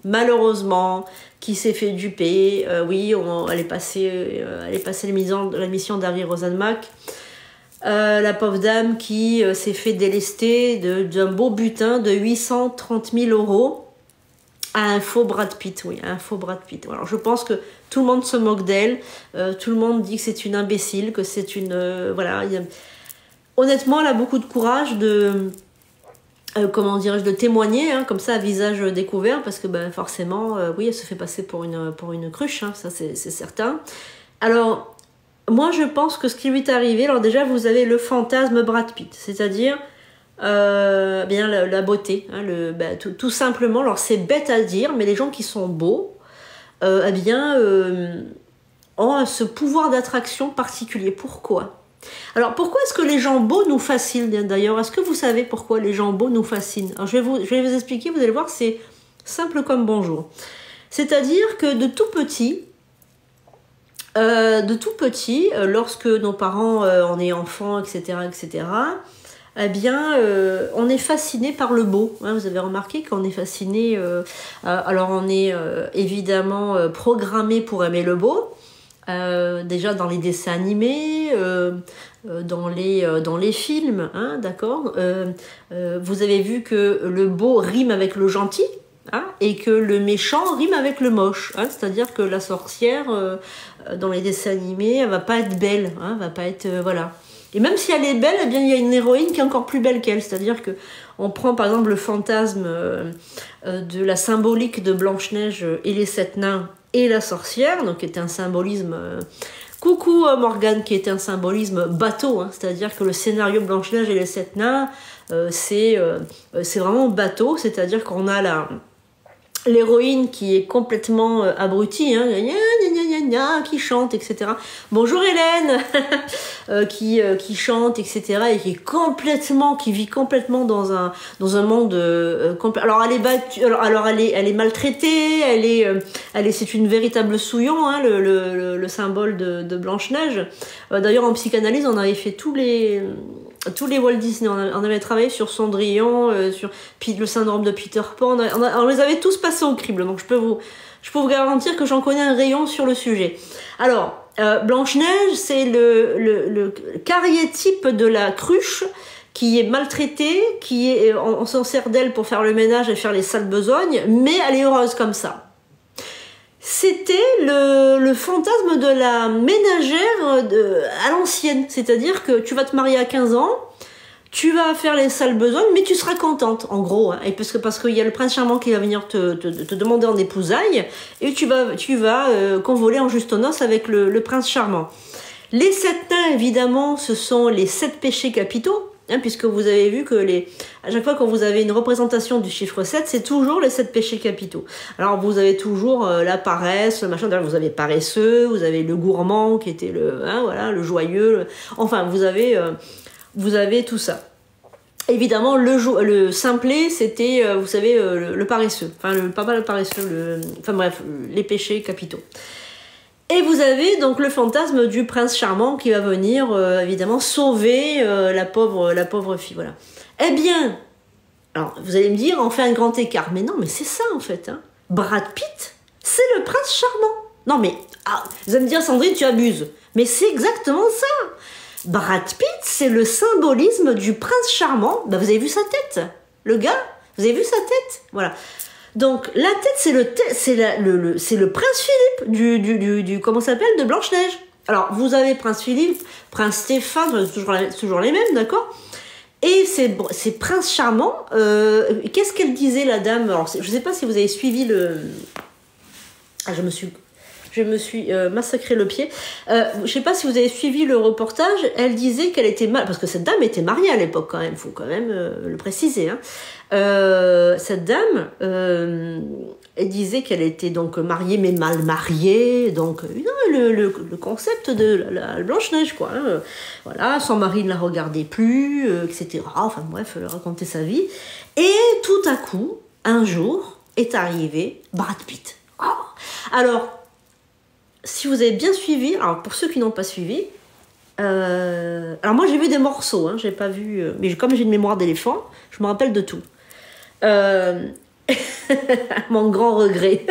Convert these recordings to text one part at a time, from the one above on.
malheureusement, qui s'est fait duper. Oui, elle est passée la mission d'Harry Rosenmack. La pauvre dame qui s'est fait délester d'un beau butin de 830 000 € à un faux Brad Pitt, oui, un faux Brad Pitt. Alors je pense que tout le monde se moque d'elle, tout le monde dit que c'est une imbécile, que c'est une... voilà, honnêtement, elle a beaucoup de courage de... comment dirais-je, de témoigner, hein, comme ça, à visage découvert, parce que ben, forcément, oui, elle se fait passer pour une cruche, hein, ça c'est certain. Alors, moi je pense que ce qui lui est arrivé, alors déjà vous avez le fantasme Brad Pitt, c'est-à-dire bien la beauté, hein, tout simplement, alors c'est bête à dire, mais les gens qui sont beaux, eh bien, ont ce pouvoir d'attraction particulier. Pourquoi ? Alors pourquoi est-ce que les gens beaux nous fascinent d'ailleurs? Est-ce que vous savez pourquoi les gens beaux nous fascinent? Alors, je vais vous expliquer, vous allez voir, c'est simple comme bonjour. C'est-à-dire que de tout petit, lorsque nos parents, on est enfants, etc., eh bien, on est fasciné par le beau. Hein, vous avez remarqué qu'on est fasciné. Alors, on est évidemment programmé pour aimer le beau. Déjà dans les dessins animés, dans les films, hein, d'accord. Vous avez vu que le beau rime avec le gentil. Hein, et que le méchant rime avec le moche, hein, c'est-à-dire que la sorcière dans les dessins animés, elle va pas être belle, hein, va pas être voilà. Et même si elle est belle, eh bien il y a une héroïne qui est encore plus belle qu'elle, c'est-à-dire que on prend par exemple le fantasme de la symbolique de Blanche-Neige et les 7 nains et la sorcière, donc qui est un symbolisme coucou Morgane, qui est un symbolisme bateau, hein, c'est-à-dire que le scénario Blanche-Neige et les 7 nains, c'est vraiment bateau, c'est-à-dire qu'on a l'héroïne qui est complètement abrutie, hein, qui chante, etc. Bonjour Hélène, qui chante, etc. et qui vit complètement dans un monde. Alors elle est battue, alors elle est maltraitée, c'est une véritable souillon, hein, le symbole de Blanche-Neige. D'ailleurs en psychanalyse on avait fait tous les Walt Disney, on avait travaillé sur Cendrillon, sur le syndrome de Peter Pan, on les avait tous passés au crible, donc je peux vous garantir que j'en connais un rayon sur le sujet. Alors, Blanche-Neige, c'est le carrier-type de la cruche qui est maltraitée, on s'en sert d'elle pour faire le ménage et faire les sales besognes, mais elle est heureuse comme ça. C'était le fantasme de la ménagère à l'ancienne. C'est-à-dire que tu vas te marier à 15 ans, tu vas faire les sales besognes, mais tu seras contente, en gros. Hein, et parce qu'il y a le prince charmant qui va venir te demander en épousailles, et tu vas convoler en juste noces avec le prince charmant. Les 7 nains, évidemment, ce sont les 7 péchés capitaux. Hein, puisque vous avez vu que à chaque fois que vous avez une représentation du chiffre 7, c'est toujours les 7 péchés capitaux. Alors vous avez toujours la paresse, le machin, vous avez paresseux, vous avez le gourmand qui était le joyeux, enfin vous avez tout ça. Évidemment le simplet c'était vous savez le paresseux, pas le paresseux, les péchés capitaux. Et vous avez donc le fantasme du prince charmant qui va venir évidemment sauver la pauvre fille, voilà. Eh bien, alors vous allez me dire, on fait un grand écart, mais non, mais c'est ça en fait. Hein. Brad Pitt, c'est le prince charmant. Non mais, vous allez me dire Sandrine, tu abuses, mais c'est exactement ça. Brad Pitt, c'est le symbolisme du prince charmant. Bah, vous avez vu sa tête, le gars, vous avez vu sa tête, voilà. Donc la tête c'est le prince Philippe du comment ça s'appelle, de Blanche-Neige. Alors vous avez prince Philippe, prince Stéphane, toujours les mêmes, d'accord. Et c'est prince charmant. Qu'est-ce qu'elle disait la dame? Alors je sais pas si vous avez suivi je me suis massacré le pied. Je sais pas si vous avez suivi le reportage. Elle disait qu'elle était parce que cette dame était mariée à l'époque quand même. Faut quand même le préciser. Hein. Cette dame, elle disait qu'elle était donc mariée mais mal mariée. Donc le concept de la Blanche-Neige quoi. Hein. Voilà, son mari ne la regardait plus, etc. Enfin bref, elle racontait sa vie. Et tout à coup, un jour, est arrivé Brad Pitt. Oh. Alors si vous avez bien suivi, alors pour ceux qui n'ont pas suivi, alors moi j'ai vu des morceaux, hein, j'ai pas vu, mais comme j'ai une mémoire d'éléphant, je me rappelle de tout. Mon grand regret.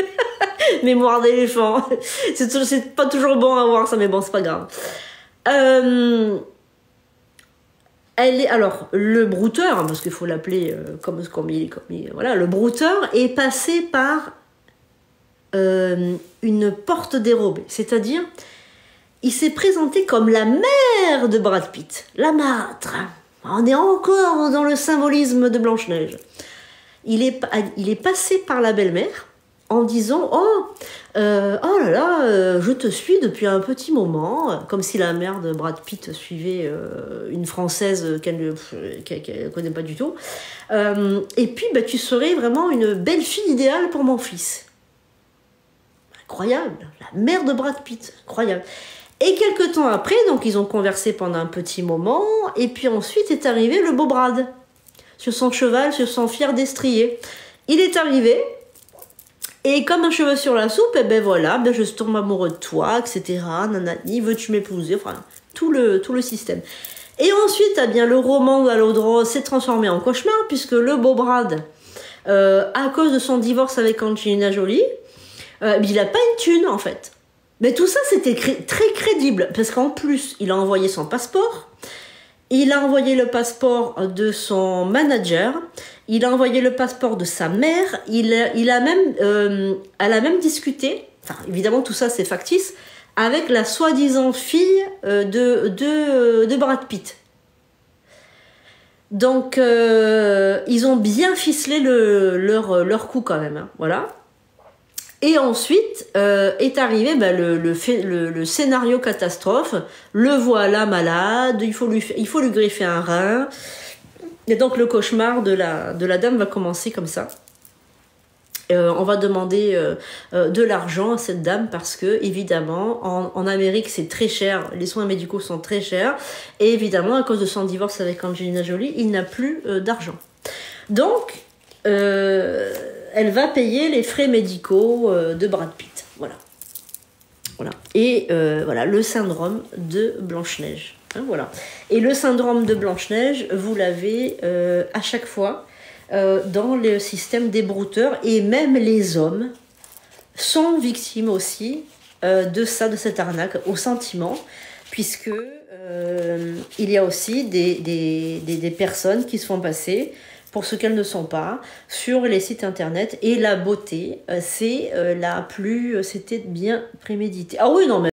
Mémoire d'éléphant. C'est pas toujours bon à voir ça, mais bon, c'est pas grave. Alors, le brouteur, parce qu'il faut l'appeler voilà, le brouteur est passé par une porte dérobée. C'est-à-dire, il s'est présenté comme la mère de Brad Pitt. La marâtre. On est encore dans le symbolisme de Blanche-Neige. Il est passé par la belle-mère en disant oh là là, je te suis depuis un petit moment, comme si la mère de Brad Pitt suivait une Française qu'elle ne connaît pas du tout. Et puis, tu serais vraiment une belle fille idéale pour mon fils. Incroyable, la mère de Brad Pitt, incroyable. Et quelques temps après, donc ils ont conversé pendant un petit moment, et puis ensuite est arrivé le beau Brad, sur son cheval, sur son fier destrier. Il est arrivé, et comme un cheveu sur la soupe, voilà, je tombe amoureux de toi, etc. Nanani, veux-tu m'épouser? Enfin, tout le système. Et ensuite, le roman à l'eau de rose s'est transformé en cauchemar, puisque le beau Brad, à cause de son divorce avec Angelina Jolie, il n'a pas une thune, en fait. Mais tout ça, c'était très crédible, parce qu'en plus, il a envoyé son passeport, il a envoyé le passeport de son manager, il a envoyé le passeport de sa mère, elle a même discuté, enfin évidemment tout ça c'est factice, avec la soi-disant fille de Brad Pitt. Donc ils ont bien ficelé leur coup quand même, hein, voilà. Et ensuite est arrivé le scénario catastrophe. Le voilà malade, il faut lui greffer un rein. Et donc le cauchemar de la dame va commencer comme ça. On va demander de l'argent à cette dame parce que évidemment en Amérique c'est très cher, les soins médicaux sont très chers et évidemment à cause de son divorce avec Angelina Jolie, il n'a plus d'argent. Donc elle va payer les frais médicaux de Brad Pitt. Voilà. Et voilà, le syndrome de Blanche-Neige. Hein, voilà. Et le syndrome de Blanche-Neige, vous l'avez à chaque fois dans le système des brouteurs. Et même les hommes sont victimes aussi de cette arnaque au sentiment, puisque il y a aussi des personnes qui se font passer pour ce qu'elles ne sont pas, sur les sites internet. Et la beauté, c'était bien prémédité. Ah oui, non, mais